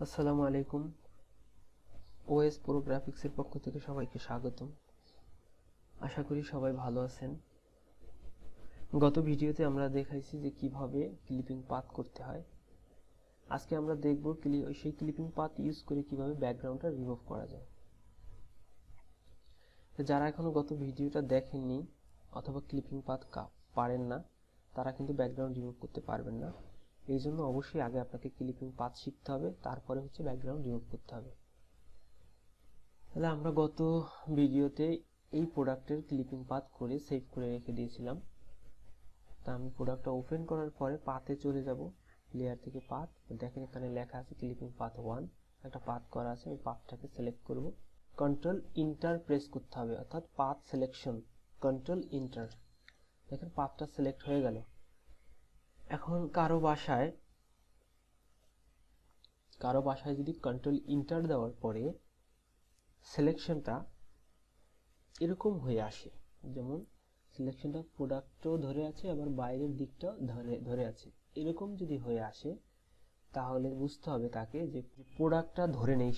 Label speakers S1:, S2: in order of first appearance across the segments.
S1: আসসালামু আলাইকুম। OS pro গ্রাফিক্সের পক্ষ থেকে সবাইকে স্বাগতম। আশা করি সবাই ভালো আছেন। গত ভিডিওতে আমরা দেখাইছি যে কিভাবে ক্লিপিং পাথ করতে হয়। আজকে আমরা দেখব সেই ক্লিপিং পাথ ইউজ করে কিভাবে ব্যাকগ্রাউন্ডটা রিমুভ করা যায়। যারা এখনো গত ভিডিওটা দেখেননি অথবা ক্লিপিং পাথ পারেন না, তারা কিন্তু ব্যাকগ্রাউন্ড রিমুভ করতে পারবেন না। এই জন্য অবশ্যই আগে আপনাকে ক্লিপিং পাথ শিখতে হবে, তারপরে হচ্ছে ব্যাকগ্রাউন্ড রিমুভ করতে হবে। তাহলে আমরা গত ভিডিওতে এই প্রোডাক্টের ক্লিপিং পাথ করে সেভ করে রেখে দিয়েছিলাম। তা আমি প্রোডাক্টটা ওপেন করার পরে পাথে চলে যাব, লেয়ার থেকে পাথ। দেখেন এখানে লেখা আছে ক্লিপিং পাথ 1, একটা পাথ করা আছে। আমি পাথটাকে সিলেক্ট করব, কন্ট্রোল ইন্টার প্রেস করতে হবে, অর্থাৎ পাথ সিলেকশন, কন্ট্রোল ইন্টার। দেখেন পাথটা সিলেক্ট হয়ে গেল। এখন কারো বাসায় যদি কন্ট্রোল ইন্টার দেওয়ার পরে সিলেকশনটা এরকম হয়ে আসে, যেমন সিলেকশনটা প্রোডাক্টও ধরে আছে আবার বাইরের দিকটাও ধরে আছে, এরকম যদি হয়ে আসে তাহলে বুঝতে হবে তাকে যে প্রোডাক্টটা ধরে নেই,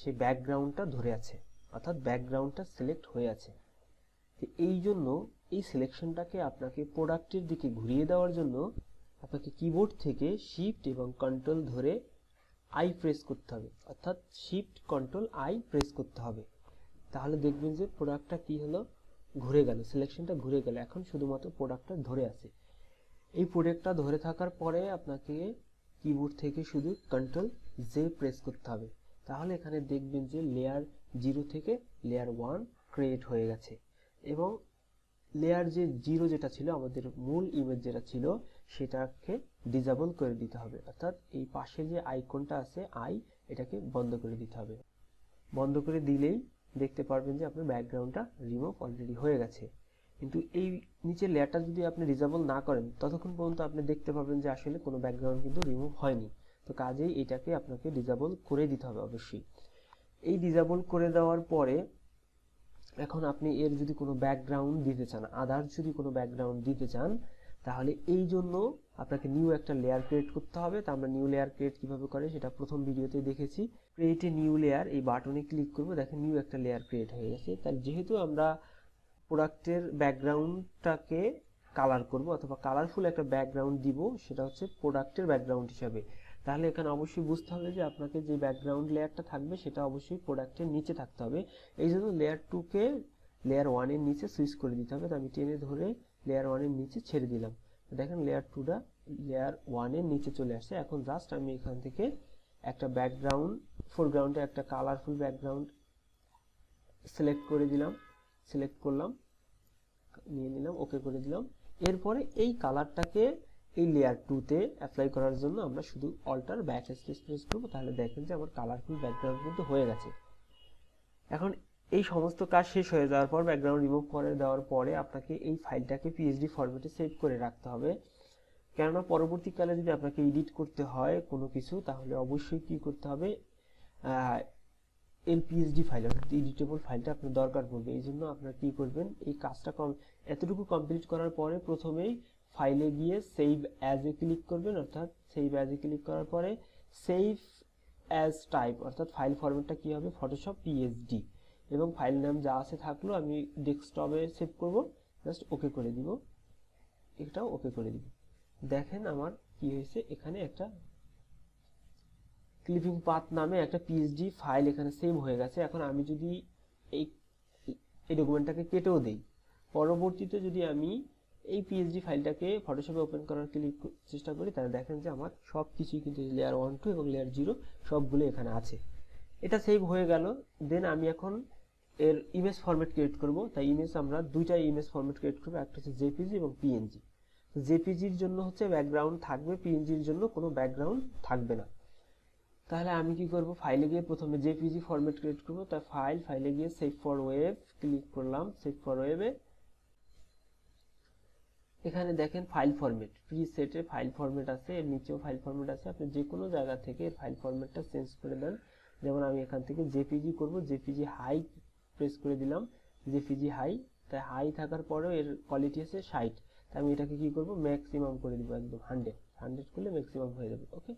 S1: সে ব্যাকগ্রাউন্ডটা ধরে আছে, অর্থাৎ ব্যাকগ্রাউন্ডটা সিলেক্ট হয়ে আছে। এই জন্য এই সিলেকশনটাকে আপনাকে প্রোডাক্টের দিকে ঘুরিয়ে দেওয়ার জন্য আপনাকে কিবোর্ড থেকে শিফট এবং কন্ট্রোল ধরে আই প্রেস করতে হবে, অর্থাৎ শিফট কন্ট্রোল আই প্রেস করতে হবে। তাহলে দেখবেন যে প্রোডাক্টটা কি হলো, ঘুরে গেল, সিলেকশনটা ঘুরে গেল। এখন শুধুমাত্র প্রোডাক্টটা ধরে আছে। এই প্রোডাক্টটা ধরে থাকার পরে আপনাকে কিবোর্ড থেকে শুধু কন্ট্রোল জে প্রেস করতে হবে। তাহলে এখানে দেখবেন যে লেয়ার 0 থেকে লেয়ার 1 ক্রিয়েট হয়ে গেছে, এবং লেয়ার যে 0 যেটা ছিল, আমাদের মূল ইমেজ যেটা ছিল, সেটাকে ডিসেবল করে দিতে হবে, অর্থাৎ এই পাশে যে আইকনটা আছে আই, এটাকে বন্ধ করে দিতে হবে। বন্ধ করে দিলেই দেখতে পারবেন যে আপনার ব্যাকগ্রাউন্ডটা রিমুভ অলরেডি হয়ে গেছে। কিন্তু এই নিচের লেয়ারটা যদি আপনি ডিসেবল না করেন, ততক্ষণ পর্যন্ত আপনি দেখতে পাবেন যে আসলে কোনো ব্যাকগ্রাউন্ড কিন্তু রিমুভ হয়নি। তো কাজেই এটাকে আপনাকে ডিসেবল করে দিতে হবে অবশ্যই। এই ডিসেবল করে দেওয়ার পরে এখন আপনি এর যদি কোনো ব্যাকগ্রাউন্ড দিতে চান, আদার্স যদি কোনো ব্যাকগ্রাউন্ড দিতে চান, তাহলে এই জন্য আপনাকে নিউ একটা লেয়ার ক্রিয়েট করতে হবে। তা আমরা নিউ লেয়ার ক্রিয়েট কিভাবে করে সেটা প্রথম ভিডিওতে দেখেছি। ক্রিয়েট এ নিউ লেয়ার, এই বাটনে ক্লিক করব, দেখেন নিউ একটা লেয়ার ক্রিয়েট হয়ে গেছে। তাহলে যেহেতু আমরা প্রোডাক্টের ব্যাকগ্রাউন্ডটাকে কালার করব অথবা কালারফুল একটা ব্যাকগ্রাউন্ড দিব, সেটা হচ্ছে প্রোডাক্টের ব্যাকগ্রাউন্ড হিসাবে, তাহলে এখানে অবশ্যই বুঝতে হবে যে আপনাকে যে ব্যাকগ্রাউন্ড লেয়ারটা থাকবে সেটা অবশ্যই প্রোডাক্টের নিচে থাকতে হবে। এই জন্য লেয়ার 2কে লেয়ার 1 এর নিচে সুইচ করে দিতে হবে। তো আমি টেনে ধরে লেয়ার 1 এর নিচে ছেড়ে দিলাম। দেখেন লেয়ার 2টা লেয়ার 1 এর নিচে চলে আসছে। এখন জাস্ট আমি এখান থেকে একটা ব্যাকগ্রাউন্ড, ফোরগ্রাউন্ডে একটা কালারফুল ব্যাকগ্রাউন্ড সিলেক্ট করে দিলাম, সিলেক্ট করলাম, নিয়ে নিলাম, ওকে করে দিলাম। এরপরে এই কালারটাকে এই লেয়ার 2তে অ্যাপ্লাই করার জন্য আমরা শুধু অল্টার ব্যাক স্পেস প্রেস করব। তাহলে দেখেন যে আমার কালারফুল ব্যাকগ্রাউন্ড কিন্তু হয়ে গেছে। এখন এই সমস্ত কাজ শেষ হয়ে যাওয়ার পর, ব্যাকগ্রাউন্ড রিমুভ করে দেওয়ার পরে আপনাকে এই ফাইলটাকে পিএসডি ফরম্যাটে সেভ করে রাখতে হবে। কেননা পরবর্তীকালে যদি আপনাকে এডিট করতে হয় কোনো কিছু, তাহলে অবশ্যই কি করতে হবে, এর পিএসডি ফাইল অর্থাৎ এডিটেবল ফাইলটা আপনার দরকার পড়বে। এই জন্য আপনারা কি করবেন, এই কাজটা এতটুকু কমপ্লিট করার পরে প্রথমেই ফাইলে গিয়ে সেভ অ্যাজ এ ক্লিক করবেন, অর্থাৎ সেভ অ্যাজ এ ক্লিক করার পরে সেভ অ্যাজ টাইপ, অর্থাৎ ফাইল ফরম্যাটটা কি হবে, ফটোশপ পিএসডি, এবং ফাইল নাম যা আছে থাকলো আমি ডেস্কটপে সেভ করব, জাস্ট ওকে করে দিব, এটাও ওকে করে দিব। দেখেন আমার কি হয়েছে, এখানে একটা ক্লিপিং পাথ নামে একটা পিএসডি ফাইল এখানে সেভ হয়ে গেছে। এখন আমি যদি এই এই ডকুমেন্টটাকে কেটেও দেই, পরবর্তীতে যদি আমি এই পিএসডি ফাইলটাকে ফটোশপে ওপেন করার চেষ্টা করি, তাহলে দেখেন যে আমার সব কিছুই কিন্তু লেয়ার 1, 2 এবং লেয়ার 0 সবগুলো এখানে আছে। এটা সেভ হয়ে গেল। দেন আমি এখন এর ইমেজ ফরম্যাট ক্রিয়েট করব। তাই ইমেজ আমরা দুইটা ইমেজ ফরম্যাট ক্রিয়েট করব, একটা হচ্ছে জেপিজি এবং পিএনজি। জেপিজির জন্য হচ্ছে ব্যাকগ্রাউন্ড থাকবে, পিএনজির জন্য কোনো ব্যাকগ্রাউন্ড থাকবে না। তাহলে আমি কি করব, ফাইলে গিয়ে প্রথমে জেপিজি ফরম্যাট ক্রিয়েট করব। তাই ফাইলে গিয়ে সেভ ফর ওয়েব ক্লিক করলাম, সেভ ফর ওয়েবে এখানে দেখেন ফাইল ফরম্যাট, প্রিসেটে ফাইল ফরম্যাট আছে, এর নিচেও ফাইল ফরম্যাট আছে। আপনি যে কোনো জায়গা থেকে এর ফাইল ফরম্যাটটা চেঞ্জ করে দেন। যেমন আমি এখান থেকে জেপিজি করব, জেপিজি হাই প্রেস করে দিলাম, জেপিজি হাই। তাই হাই থাকার পরেও এর কোয়ালিটি আছে 60, তাই আমি এটাকে কি করব, ম্যাক্সিমাম করে দিব, একদম 100 করলে ম্যাক্সিমাম হয়ে যাবে। ওকে,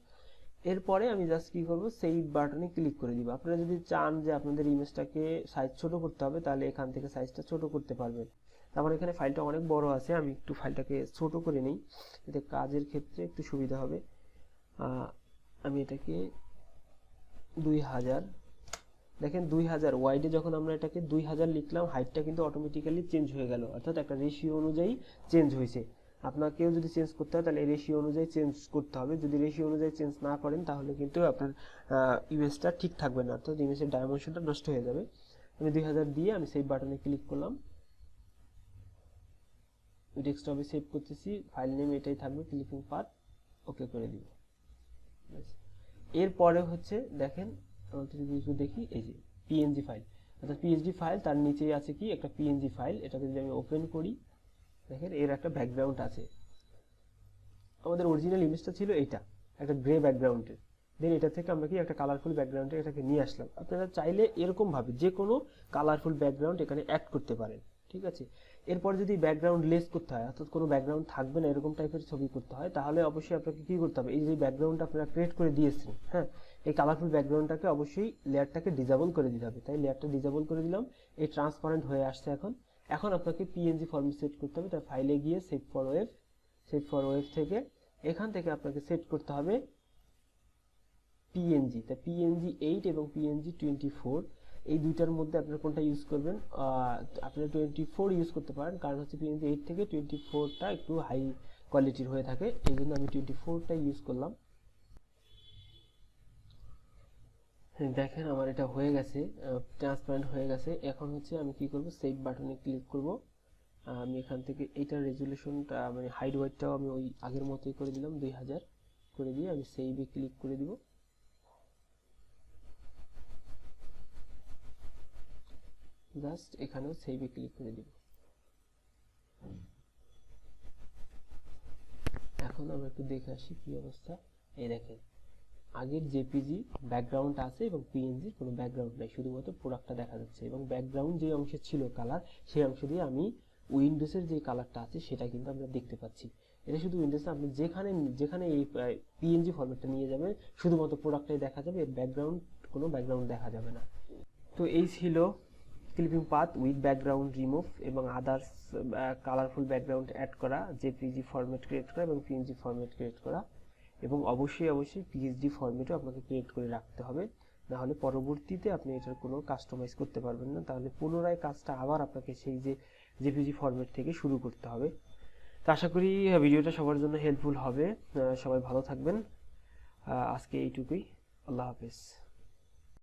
S1: এরপরে আমি জাস্ট কি করব, সেভ বাটনে ক্লিক করে দিব। আপনারা যদি চান যে আপনাদের ইমেজটাকে সাইজ ছোট করতে হবে, তাহলে এখান থেকে সাইজটা ছোট করতে পারবেন। তারপর এখানে ফাইলটা অনেক বড় আছে, আমি একটু ফাইলটাকে ছোট করে নিই, এতে কাজের ক্ষেত্রে একটু সুবিধা হবে। আমি এটাকে 2000, দেখেন 2000 ওয়াইডে যখন আমরা এটাকে 2000 লিখলাম, হাইটটা কিন্তু অটোমেটিক্যালি চেঞ্জ হয়ে গেল, অর্থাৎ একটা রেশিও অনুযায়ী চেঞ্জ হয়েছে। আপনাকেও যদি চেঞ্জ করতে হয় তাহলে এই রেশিও অনুযায়ী চেঞ্জ করতে হবে। যদি রেশিও অনুযায়ী চেঞ্জ না করেন তাহলে কিন্তু আপনার ইমেজটা ঠিক থাকবে না, অর্থাৎ ইমেজের ডাইমেনশনটা নষ্ট হয়ে যাবে। আমি 2000 দিয়ে আমি সেভ বাটনে ক্লিক করলাম, ডেস্কটপে সেভ করতেছি, ফাইল নেম এটাই থাকবে, ক্লিপিং পাথ, ওকে করে দিব। এরপরে হচ্ছে দেখেন, যদি দেখি এই যে পিএনজি ফাইল, অর্থাৎ পিএইচডি ফাইল, তার নিচেই আছে কি একটা পিএনজি ফাইল। এটাকে যদি আমি ওপেন করি, দেখেন এর একটা ব্যাকগ্রাউন্ড আছে। আমাদের অরিজিনাল ইমেজটা ছিল এইটা, একটা গ্রে ব্যাকগ্রাউন্ডের, দেন এটা থেকে আমরা কি একটা কালারফুল ব্যাকগ্রাউন্ডে এটাকে নিয়ে আসলাম। আপনারা চাইলে এরকম ভাবে যে কোনো কালারফুল ব্যাকগ্রাউন্ড এখানে অ্যাড করতে পারেন, ঠিক আছে। এরপর যদি ব্যাকগ্রাউন্ড লেস করতে হয়, অর্থাৎ কোনো ব্যাকগ্রাউন্ড থাকবে না এরকম টাইপের ছবি করতে হয়, তাহলে অবশ্যই আপনাকে কি করতে হবে, এই যে ব্যাকগ্রাউন্ডটা আপনারা ক্রিয়েট করে দিয়েছেন, হ্যাঁ, এই কালারফুল ব্যাকগ্রাউন্ডটাকে অবশ্যই লেয়ারটাকে ডিসেবল করে দিতে হবে। তাই লেয়ারটা ডিসেবল করে দিলাম, এই ট্রান্সপারেন্ট হয়ে আসছে। এখন আপনাকে পিএনজি ফরম্যাট সেট করতে হবে। তাই ফাইলে গিয়ে save for web, save for web থেকে এখান থেকে আপনাকে সেট করতে হবে পিএনজি। তাই পিএনজি 8 এবং পিএনজি 24, এই দুইটার মধ্যে আপনারা কোনটা ইউজ করবেন। আপনারা 24 ইউজ করতে পারেন, কারণ হচ্ছে পিএনজি 8 থেকে 24টা একটু হাই কোয়ালিটির হয়ে থাকে, এই জন্য আমি 24টা ইউজ করলাম। দেখেন আমার এটা হয়ে গেছে, ট্রান্সপারেন্ট হয়ে গেছে। এখন হচ্ছে আমি কি করব, সেভ বাটনে ক্লিক করব। আমি এখান থেকে এইটার রেজুলেশনটা মানে হাইড ওয়াইডটাও আমি ওই আগের মতোই করে দিলাম, 2000 করে দিয়ে আমি সেভে ক্লিক করে দিব। জাস্ট এখানেও সেভে ক্লিক করে দিব। এখন আমরা একটু দেখে আসি কি অবস্থা। এই দেখেন আগের জেপিজি ব্যাকগ্রাউন্ড আছে এবং পিএনজির কোনো ব্যাকগ্রাউন্ড নাই, শুধুমাত্র প্রোডাক্টটা দেখা যাচ্ছে। এবং ব্যাকগ্রাউন্ড যে অংশে ছিল কালার, সেই অংশ দিয়ে আমি উইন্ডোজের যে কালারটা আছে সেটা কিন্তু আমরা দেখতে পাচ্ছি। এটা শুধু উইন্ডোজ না, আপনি যেখানে যেখানে এই পিএনজি ফরম্যাটটা নিয়ে যাবেন শুধুমাত্র প্রোডাক্টটাই দেখা যাবে, এর ব্যাকগ্রাউন্ড কোনো ব্যাকগ্রাউন্ড দেখা যাবে না। তো এই ছিল clipping path with background remove এবং আদার্স কালারফুল ব্যাকগ্রাউন্ড অ্যাড করা, জেপিজি ফরম্যাট ক্রিয়েট করা এবং পিএনজি ফরম্যাট ক্রিয়েট করা। এবং অবশ্যই পিএইচডি ফরম্যাটও আপনাকে ক্রিয়েট করে রাখতে হবে, না হলে পরবর্তীতে আপনি এটার কোনো কাস্টমাইজ করতে পারবেন না, তাহলে পুনরায় কাজটা আবার আপনাকে সেই যে জেপিজি ফরম্যাট থেকে শুরু করতে হবে। তো আশা করি ভিডিওটা সবার জন্য হেল্পফুল হবে। সবাই ভালো থাকবেন, আজকে এইটুকুই, আল্লাহ হাফেজ।